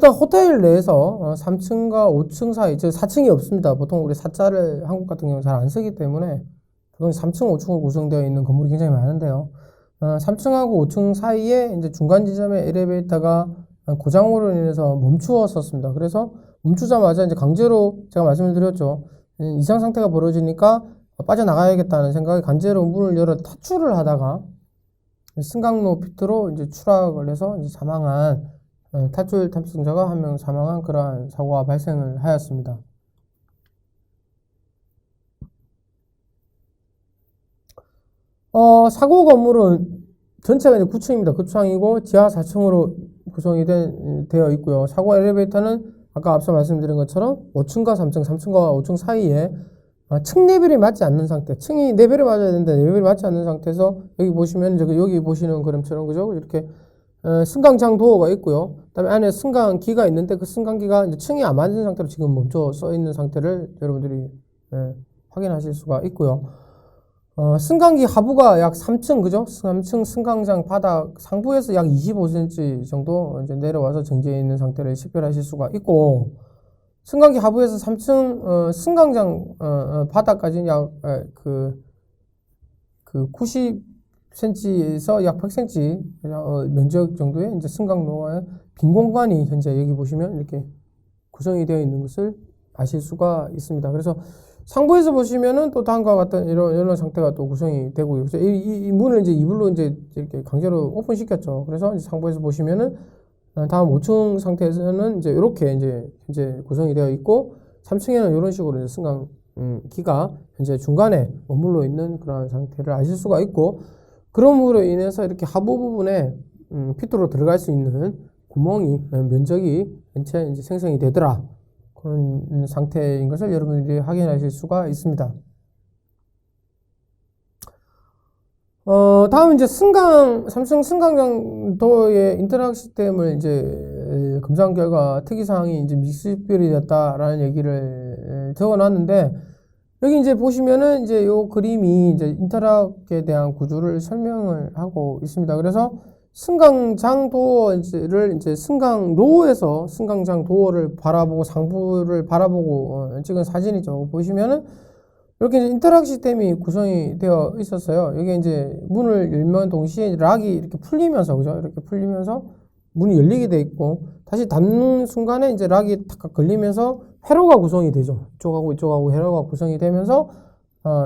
어떤 호텔 내에서 3층과 5층 사이, 즉 4층이 없습니다. 보통 우리 4자를 한국 같은 경우는 잘 안 쓰기 때문에 보통 3층, 5층으로 구성되어 있는 건물이 굉장히 많은데요. 3층하고 5층 사이에 이제 중간 지점에 엘리베이터가 고장으로 인해서 멈추었었습니다. 그래서 멈추자마자 이제 강제로 제가 말씀을 드렸죠. 이상 상태가 벌어지니까 빠져나가야겠다는 생각에 강제로 문을 열어 탈출을 하다가 승강로 피트로 이제 추락을 해서 이제 사망한 탈출 탑승자가 한 명 사망한 그러한 사고가 발생을 하였습니다. 사고 건물은 전체가 이제 9층입니다. 9층이고 지하 4층으로 구성이 되어 있고요. 사고 엘리베이터는 아까 앞서 말씀드린 것처럼 5층과 3층, 3층과 5층 사이에 층 레벨이 맞지 않는 상태, 층이 레벨이 맞아야 되는데 레벨이 맞지 않는 상태에서 여기 보시면 이제 여기 보시는 그림처럼 그죠? 이렇게 승강장 도어가 있고요. 그다음에 안에 승강기가 있는데 그 승강기가 이제 층이 안 맞는 상태로 지금 멈춰 서 있는 상태를 여러분들이 확인하실 수가 있고요. 승강기 하부가 약 3층, 그죠? 3층 승강장 바닥 상부에서 약 25cm 정도 이제 내려와서 정지해 있는 상태를 식별하실 수가 있고, 승강기 하부에서 3층, 승강장, 바닥까지 약, 90cm에서 약 100cm 면적 정도의 이제 승강로와 빈 공간이 현재 여기 보시면 이렇게 구성이 되어 있는 것을 아실 수가 있습니다. 그래서 상부에서 보시면은 또 다음과 같은 이런 상태가 또 구성이 되고요. 그래서 이 문을 이제 이불로 이제 이렇게 강제로 오픈시켰죠. 그래서 이제 상부에서 보시면은 다음 5층 상태에서는 이제 이렇게 이제 구성이 되어 있고 3층에는 이런 식으로 이제 승강기가 현재 중간에 머물러 있는 그런 상태를 아실 수가 있고, 그럼으로 인해서 이렇게 하부 부분에 피트로 들어갈 수 있는 구멍이 면적이 전체 이제 생성이 되더라. 그런 상태인 것을 여러분들이 확인하실 수가 있습니다. 다음 이제 삼성 승강장도의 인터락 시스템을 이제 검사한 결과 특이사항이 이제 미습별이 됐다라는 얘기를 적어놨는데, 여기 이제 보시면은 이제 요 그림이 이제 인터락에 대한 구조를 설명을 하고 있습니다. 그래서 승강장 도어를 이제 승강로에서 승강장 도어를 바라보고 상부를 바라보고 찍은 사진이죠. 보시면은 이렇게 이제 인터락 시스템이 구성이 되어 있었어요. 여기 이제 문을 열면 동시에 락이 이렇게 풀리면서, 그죠? 이렇게 풀리면서 문이 열리게 돼 있고, 다시 닫는 순간에 이제 락이 탁 걸리면서 회로가 구성이 되죠. 이쪽하고 회로가 구성이 되면서,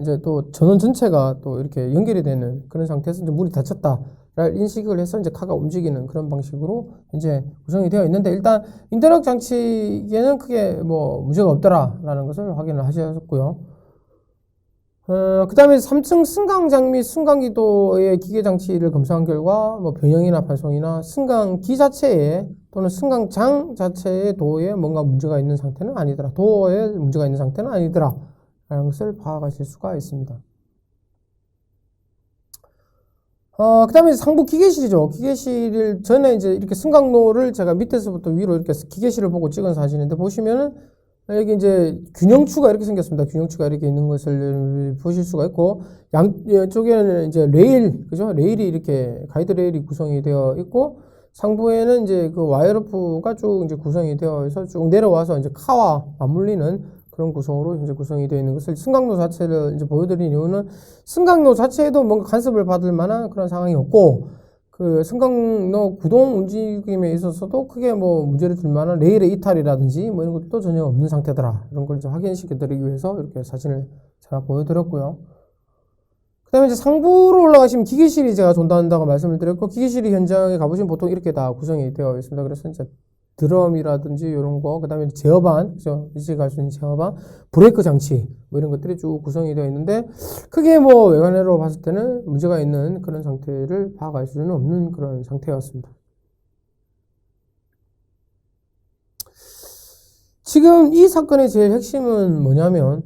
이제 또 전원 전체가 또 이렇게 연결이 되는 그런 상태에서 이제 문이 닫혔다를 인식을 해서 이제 카가 움직이는 그런 방식으로 이제 구성이 되어 있는데, 일단 인터락 장치에는 크게 뭐 문제가 없더라라는 것을 확인을 하셨고요. 그 다음에 3층 승강장 및 승강기도의 기계장치를 검사한 결과 뭐 변형이나 발송이나 승강기 자체에 또는 승강장 자체의 도어에 뭔가 문제가 있는 상태는 아니더라. 도어에 문제가 있는 상태는 아니더라. 라는 것을 파악하실 수가 있습니다. 그 다음에 상부 기계실이죠. 기계실을 전에 이제 이렇게 승강로를 제가 밑에서부터 위로 이렇게 기계실을 보고 찍은 사진인데, 보시면은 여기 이제 균형추가 이렇게 생겼습니다. 균형추가 이렇게 있는 것을 보실 수가 있고, 양쪽에는 이제 레일, 그죠? 레일이 이렇게 가이드 레일이 구성이 되어 있고, 상부에는 이제 그 와이어로프가 쭉 이제 구성이 되어 있어서 쭉 내려와서 이제 카와 맞물리는 그런 구성으로 이제 구성이 되어 있는 것을, 승강로 자체를 이제 보여드린 이유는 승강로 자체에도 뭔가 간섭을 받을 만한 그런 상황이 없고, 그 승강로 구동 움직임에 있어서도 크게 뭐 문제를 줄 만한 레일의 이탈이라든지 뭐 이런 것도 전혀 없는 상태더라. 이런 걸 좀 확인시켜 드리기 위해서 이렇게 사진을 제가 보여드렸고요. 그 다음에 이제 상부로 올라가시면 기계실이 제가 존재한다고 말씀을 드렸고, 기계실이 현장에 가보시면 보통 이렇게 다 구성이 되어 있습니다. 그래서 이제 드럼이라든지 이런 거, 그 다음에 제어반, 그죠? 이제 갈 수 있는 제어반, 브레이크 장치, 뭐 이런 것들이 쭉 구성이 되어 있는데, 크게 뭐 외관으로 봤을 때는 문제가 있는 그런 상태를 파악할 수는 없는 그런 상태였습니다. 지금 이 사건의 제일 핵심은 뭐냐면,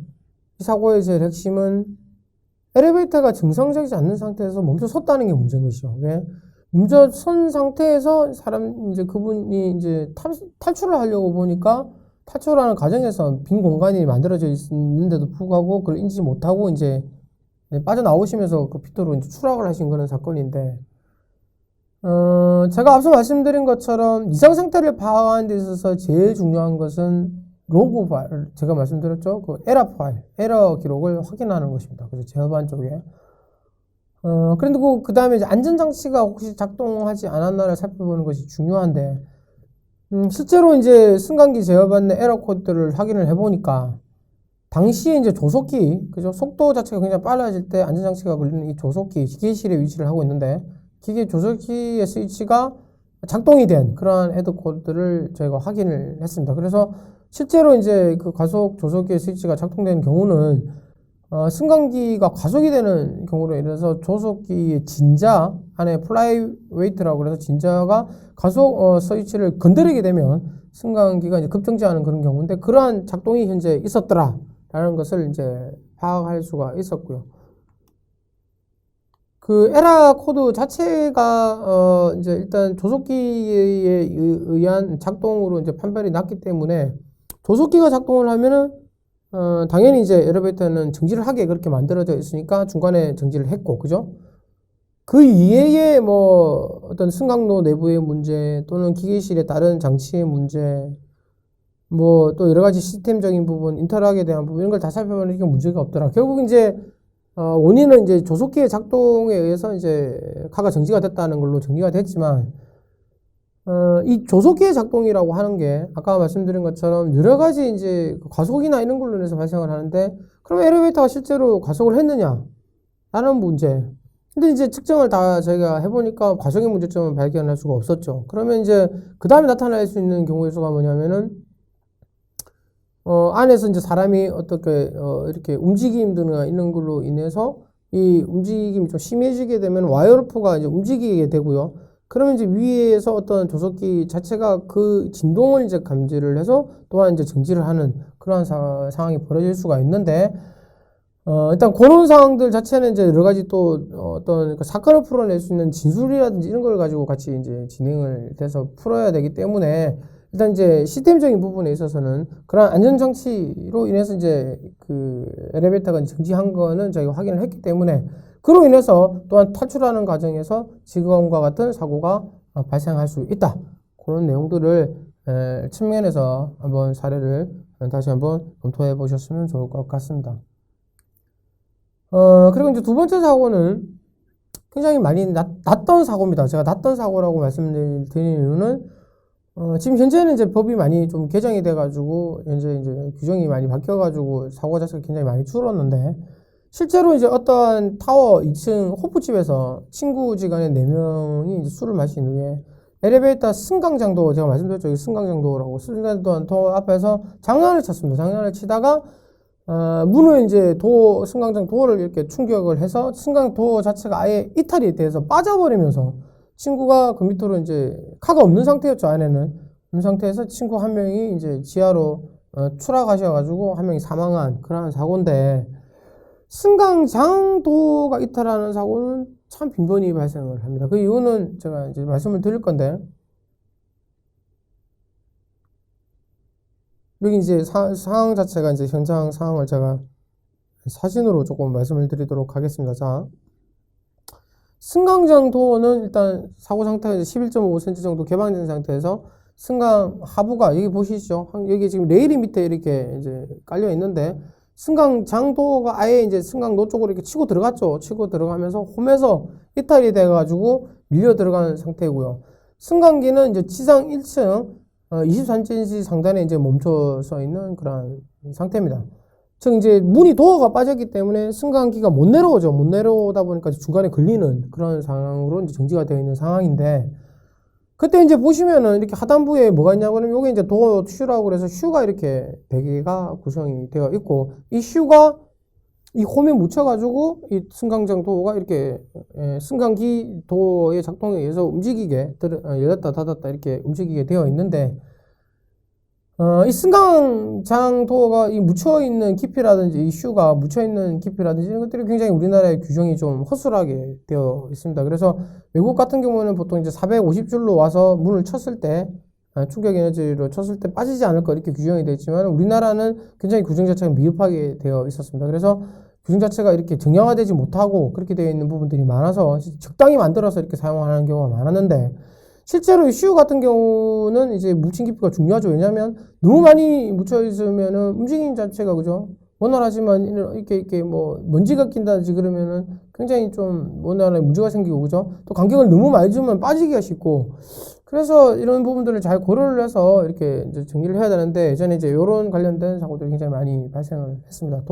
이 사고의 제일 핵심은 엘리베이터가 정상적이지 않는 상태에서 멈춰 섰다는 게 문제인 것이죠. 왜? 멈춰 선 상태에서 이제 그분이 이제 탈출을 하려고 보니까, 탈출하는 과정에서 빈 공간이 만들어져 있는데도 불구하고 그걸 인지 못하고 이제 빠져나오시면서 그 피트로 이제 추락을 하신 그런 사건인데, 제가 앞서 말씀드린 것처럼 이상 상태를 파악하는 데 있어서 제일 중요한 것은 로그 파일, 제가 말씀드렸죠? 그 에러 파일, 에러 기록을 확인하는 것입니다. 그래서 제어반 쪽에. 그런데 그 다음에 이제 안전장치가 혹시 작동하지 않았나를 살펴보는 것이 중요한데, 실제로 이제 승강기 제어반의 에러 코드를 확인을 해보니까, 당시에 이제 조속기, 그죠? 속도 자체가 굉장히 빨라질 때 안전장치가 걸리는 이 조속기, 기계실에 위치를 하고 있는데, 기계 조속기의 스위치가 작동이 된 그러한 에러 코드를 저희가 확인을 했습니다. 그래서 실제로 이제 그 가속 조속기의 스위치가 작동되는 경우는 승강기가 과속이 되는 경우로 인해서 조속기의 진자 안에 플라이 웨이트라고 그래서 진자가 가속 스위치를 건드리게 되면 승강기가 이제 급정지하는 그런 경우인데 그러한 작동이 현재 있었더라라는 것을 이제 파악할 수가 있었고요. 그 에라 코드 자체가 이제 일단 조속기에 의한 작동으로 이제 판별이 났기 때문에 조속기가 작동을 하면은 당연히 이제 엘리베이터는 정지를 하게 그렇게 만들어져 있으니까 중간에 정지를 했고, 그죠? 그 이외에 뭐 어떤 승강로 내부의 문제 또는 기계실의 다른 장치의 문제, 뭐 또 여러 가지 시스템적인 부분, 인터락에 대한 부분 이런 걸 다 살펴보니까 문제가 없더라. 결국 이제 원인은 이제 조속기의 작동에 의해서 이제 카가 정지가 됐다는 걸로 정리가 됐지만, 이 조속기의 작동이라고 하는 게 아까 말씀드린 것처럼 여러 가지 이제 과속이나 이런 걸로 인해서 발생을 하는데, 그럼 엘리베이터가 실제로 과속을 했느냐? 라는 문제. 근데 이제 측정을 다 저희가 해보니까 과속의 문제점을 발견할 수가 없었죠. 그러면 이제 그 다음에 나타날 수 있는 경우의 수가 뭐냐면은, 안에서 이제 사람이 어떻게, 이렇게 움직임 등이나 이런 걸로 인해서 이 움직임이 좀 심해지게 되면 와이어로프가 이제 움직이게 되고요. 그러면 이제 위에서 어떤 조속기 자체가 그 진동을 이제 감지를 해서 또한 이제 정지를 하는 그러한 상황이 벌어질 수가 있는데, 일단 그런 상황들 자체는 이제 여러 가지 또 어떤 사건을 풀어낼 수 있는 진술이라든지 이런 걸 가지고 같이 이제 진행을 해서 풀어야 되기 때문에 일단 이제 시스템적인 부분에 있어서는 그런 안전장치로 인해서 이제 그 엘리베이터가 정지한 거는 저희가 확인을 했기 때문에 그로 인해서 또한 탈출하는 과정에서 지금과 같은 사고가 발생할 수 있다. 그런 내용들을 측면에서 한번 사례를 다시 한번 검토해 보셨으면 좋을 것 같습니다. 그리고 이제 두 번째 사고는 굉장히 많이 났던 사고입니다. 제가 났던 사고라고 말씀드리는 이유는 지금 현재는 이제 법이 많이 좀 개정이 돼가지고 현재 이제 규정이 많이 바뀌어가지고 사고 자체가 굉장히 많이 줄었는데 실제로 이제 어떠한 타워 2층 호프집에서 친구지간에 4명이 이제 술을 마신 후에 엘리베이터 승강장도 제가 말씀드렸죠. 승강장도라고 승강장도 앞에서 장난을 쳤습니다. 장난을 치다가 문을 이제 승강장 도어를 이렇게 충격을 해서 승강 도어 자체가 아예 이탈이 돼서 빠져버리면서 친구가 그 밑으로 이제 카가 없는 상태였죠. 안에는 없는 상태에서 친구 한 명이 이제 지하로 추락하셔가지고 한 명이 사망한 그러한 사고인데 승강장 도어가 이탈하는 사고는 참 빈번히 발생을 합니다. 그 이유는 제가 이제 말씀을 드릴 건데 여기 이제 상황 자체가 이제 현장 상황을 제가 사진으로 조금 말씀을 드리도록 하겠습니다. 자, 승강장 도어는 일단 사고 상태에서 11.5cm 정도 개방된 상태에서 승강 하부가 여기 보시죠. 여기 지금 레일이 밑에 이렇게 이제 깔려 있는데 승강장 도어가 아예 이제 승강로 쪽으로 이렇게 치고 들어갔죠. 치고 들어가면서 홈에서 이탈이 돼가지고 밀려 들어가는 상태고요. 승강기는 이제 지상 1층 23cm 상단에 이제 멈춰서 있는 그런 상태입니다. 즉 이제 문이 도어가 빠졌기 때문에 승강기가 못 내려오죠. 못 내려오다 보니까 중간에 걸리는 그런 상황으로 이제 정지가 되어 있는 상황인데 그때 이제 보시면은 이렇게 하단부에 뭐가 있냐고는 요게 이제 도어 슈라고 그래서 슈가 이렇게 4개가 구성이 되어 있고 이 슈가 이 홈에 묻혀가지고 이 승강장 도어가 이렇게 승강기 도어의 작동에 의해서 움직이게 열렸다 닫았다 이렇게 움직이게 되어 있는데 이 승강장 도어가 이 묻혀있는 깊이라든지 이 슈가 묻혀있는 깊이라든지 이런 것들이 굉장히 우리나라의 규정이 좀 허술하게 되어 있습니다. 그래서 외국 같은 경우는 보통 이제 450줄로 와서 문을 쳤을 때 충격 에너지로 쳤을 때 빠지지 않을 거 이렇게 규정이 되어 있지만 우리나라는 굉장히 규정 자체가 미흡하게 되어 있었습니다. 그래서 규정 자체가 이렇게 정형화되지 못하고 그렇게 되어 있는 부분들이 많아서 적당히 만들어서 이렇게 사용하는 경우가 많았는데, 실제로 CU 같은 경우는 이제 묻힌 깊이가 중요하죠. 왜냐하면 너무 많이 묻혀 있으면은 움직임 자체가, 그죠? 원활하지만 이렇게 뭐 먼지가 낀다든지 그러면은 굉장히 좀 원활한 문제가 생기고, 그죠? 또 간격을 너무 많이 주면 빠지기가 쉽고, 그래서 이런 부분들을 잘 고려를 해서 이렇게 이제 정리를 해야 되는데, 예전에 이제 이런 관련된 사고들이 굉장히 많이 발생을 했습니다.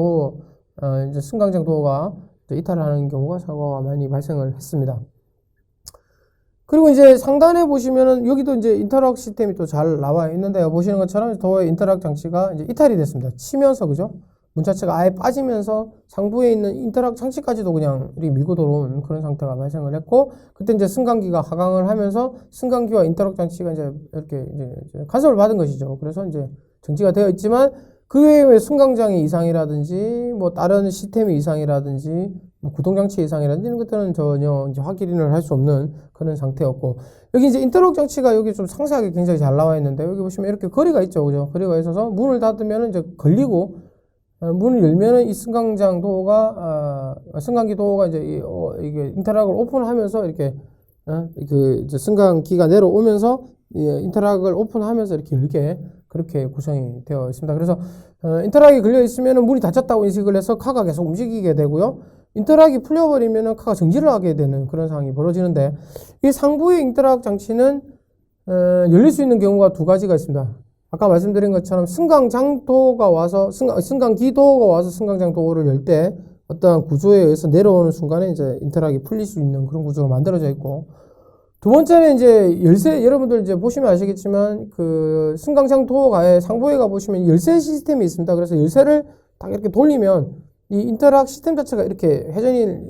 이제 승강장 도어가 이제 이탈을 하는 경우가 사고가 많이 발생을 했습니다. 그리고 이제 상단에 보시면은 여기도 이제 인터락 시스템이 또 잘 나와 있는데요. 보시는 것처럼 도어의 인터락 장치가 이제 이탈이 됐습니다. 치면서, 그죠? 문 자체가 아예 빠지면서 상부에 있는 인터락 장치까지도 그냥 이렇게 밀고 들어오는 그런 상태가 발생을 했고, 그때 이제 승강기가 하강을 하면서 승강기와 인터락 장치가 이제 이렇게 이제 간섭을 받은 것이죠. 그래서 이제 정지가 되어 있지만, 그 외에 승강장의 이상이라든지 뭐 다른 시스템의 이상이라든지 뭐 구동장치 이상이라든지 이런 것들은 전혀 이제 확인을 할 수 없는 그런 상태였고, 여기 이제 인터락 장치가 여기 좀 상세하게 굉장히 잘 나와 있는데, 여기 보시면 이렇게 거리가 있죠, 그죠? 거리가 있어서 문을 닫으면 이제 걸리고, 문을 열면은 이 승강장 도어가 승강기 도어가 이제 이게 인터락을 오픈하면서 이렇게 이제 승강기가 내려오면서 인터락을 오픈하면서 이렇게 열게 그렇게 구성이 되어 있습니다. 그래서 인터락이 걸려 있으면은 문이 닫혔다고 인식을 해서 카가 계속 움직이게 되고요. 인터락이 풀려버리면은 카가 정지를 하게 되는 그런 상황이 벌어지는데, 이 상부의 인터락 장치는 열릴 수 있는 경우가 두 가지가 있습니다. 아까 말씀드린 것처럼 승강장 도어가 와서 승강기 도어가 와서 승강장 도어를 열 때 어떠한 구조에 의해서 내려오는 순간에 이제 인터락이 풀릴 수 있는 그런 구조로 만들어져 있고, 두 번째는 이제 열쇠, 여러분들 이제 보시면 아시겠지만 그 승강장 도어가에 상부에 가 보시면 열쇠 시스템이 있습니다. 그래서 열쇠를 딱 이렇게 돌리면 이 인터락 시스템 자체가 이렇게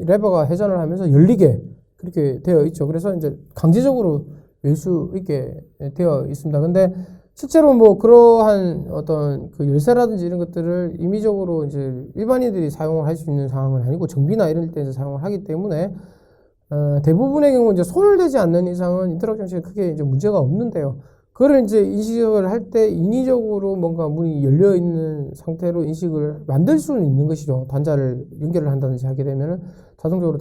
레버가 회전을 하면서 열리게 그렇게 되어 있죠. 그래서 이제 강제적으로 열 수 있게 되어 있습니다. 근데 실제로 뭐 그러한 어떤 그 열쇠라든지 이런 것들을 임의적으로 이제 일반인들이 사용을 할 수 있는 상황은 아니고, 정비나 이럴 때 이제 사용을 하기 때문에 대부분의 경우 이제 손을 대지 않는 이상은 인터락 장치에 크게 이제 문제가 없는데요. 그거를 이제 인식을 할 때 인위적으로 뭔가 문이 열려 있는 상태로 인식을 만들 수는 있는 것이죠. 단자를 연결을 한다든지 하게 되면은 자동적으로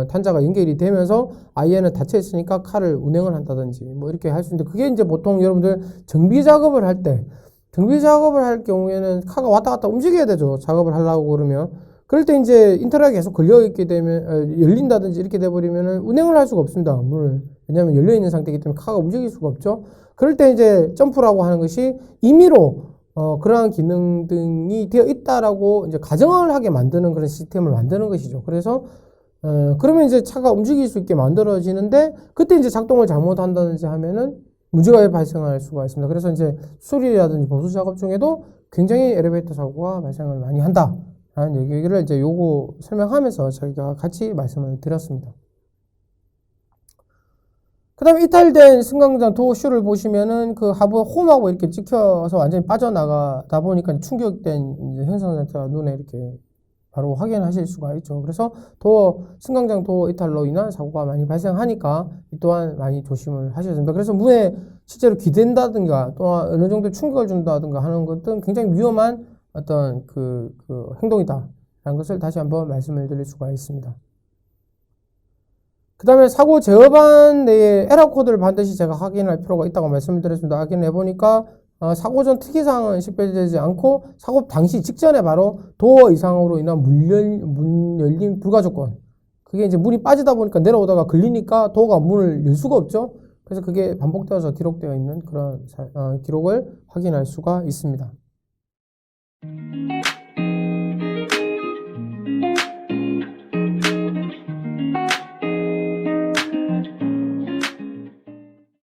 단자가 연결이 되면서 아이에는 닫혀 있으니까 칼을 운행을 한다든지 뭐 이렇게 할 수 있는데, 그게 이제 보통 여러분들 정비 작업을 할 경우에는 카가 왔다 갔다 움직여야 되죠. 작업을 하려고 그러면. 그럴 때 이제 인터락이 계속 걸려있게 되면, 열린다든지 이렇게 돼버리면은 운행을 할 수가 없습니다, 문을. 왜냐하면 열려있는 상태이기 때문에 카가 움직일 수가 없죠. 그럴 때 이제 점프라고 하는 것이 임의로, 그러한 기능 등이 되어 있다라고 이제 가정을 하게 만드는 그런 시스템을 만드는 것이죠. 그래서, 그러면 이제 차가 움직일 수 있게 만들어지는데, 그때 이제 작동을 잘못한다든지 하면은 문제가 발생할 수가 있습니다. 그래서 이제 수리라든지 보수 작업 중에도 굉장히 엘리베이터 사고가 발생을 많이 한다 라는 얘기를 이제 요거 설명하면서 저희가 같이 말씀을 드렸습니다. 그 다음에 이탈된 승강장 도어쇼를 보시면은 그 하부 홈하고 이렇게 찍혀서 완전히 빠져나가다 보니까 충격된 이제 현상 자체가 눈에 이렇게 바로 확인하실 수가 있죠. 그래서 승강장 도어 이탈로 인한 사고가 많이 발생하니까 이 또한 많이 조심을 하셔야 됩니다. 그래서 문에 실제로 기댄다든가 또 어느 정도 충격을 준다든가 하는 것들은 굉장히 위험한 어떤 그 행동이다 라는 것을 다시 한번 말씀을 드릴 수가 있습니다. 그 다음에 사고 제어반 내에 에러 코드를 반드시 제가 확인할 필요가 있다고 말씀을 드렸습니다. 확인해 보니까 사고 전 특이사항은 식별되지 않고, 사고 당시 직전에 바로 도어 이상으로 인한 문 열림 불가 조건, 그게 이제 문이 빠지다 보니까 내려오다가 걸리니까 도어가 문을 열 수가 없죠. 그래서 그게 반복되어서 기록되어 있는 그런 기록을 확인할 수가 있습니다.